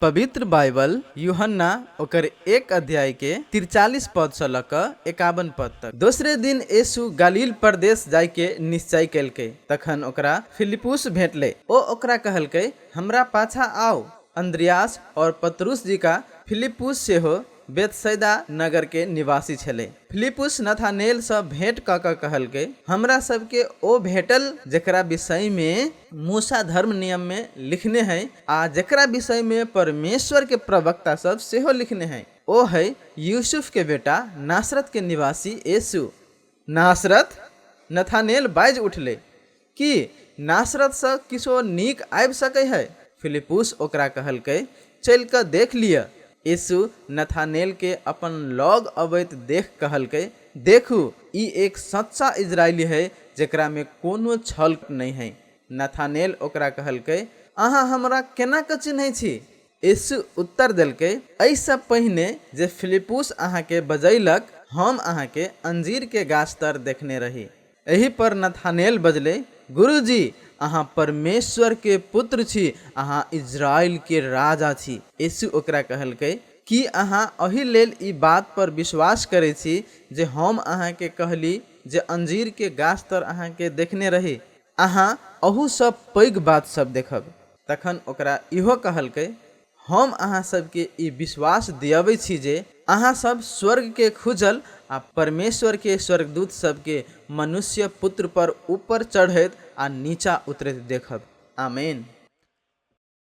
पवित्र बाइबल यूहन्ना ओकर 1 अध्याय के 43 पद से लक 51 पद तक। दूसरे दिन यीशु गलील प्रदेश जाय के निश्चय कैलके। तखन ओकरा फिलिप्पुस भेटले। ओ ओकरा कहलके, हमरा पाछा आओ। अंद्रियास और पतरुस जी का फिलिप्पुस से हो बेतसैदा नगर के निवासी छले। फिलिप्पुस नथानेल से भेंट क के कहलके, हमरा सबके ओ भेटल जेकरा विषय में मूसा धर्म नियम में लिखने हैं आ जेकरा विषय में परमेश्वर के प्रवक्ता सब सेहो लिखने हैं। ओ है यूसुफ के बेटा नासरत के निवासी यीशु। नासरत? नथानेल बाज उठले कि नासरत से किछो नीक आबि सकै है। फिलिप्पुस ओकरा कहलके, चल के देख लिया। यीशु नथानेल के अपन लग अबैत देख कहलके, देखू ई एक सच्चा इजरायली है जेकरा में कोनो छल नहीं है। नथानेल ओकरा कहलके, अहाँ हमरा केना के चिन्है छी? यीशु उत्तर देलके, ऐसा पहिने जे फिलिप्पुस अहाँ के बजैलक, हम अहाँ के अंजीर के गाछ तर देखने रही। एही पर नथानेल बजले, गुरुजी अहाँ परमेश्वर के पुत्र छी, अहाँ इजराइल के राजा छी। यीशु ओकरा कहलके, कि अहाँ अही लेल ई बात पर विश्वास करे छी जे हम अहाँ के कहली जे अंजीर के गाछ तर अहाँ के देखने रही? अहाँ अहू सब पैघ बात सब देखब। तखन ओकरा इहो कहलके, हम अहाँ सबके ई विश्वास दियाबै छी जे अहाँ सब स्वर्ग के खुजल आ परमेश्वर के स्वर्गदूत सबके मनुष्य पुत्र पर ऊपर चढ़ैत आ नीचा उतरैत देखब। आमीन।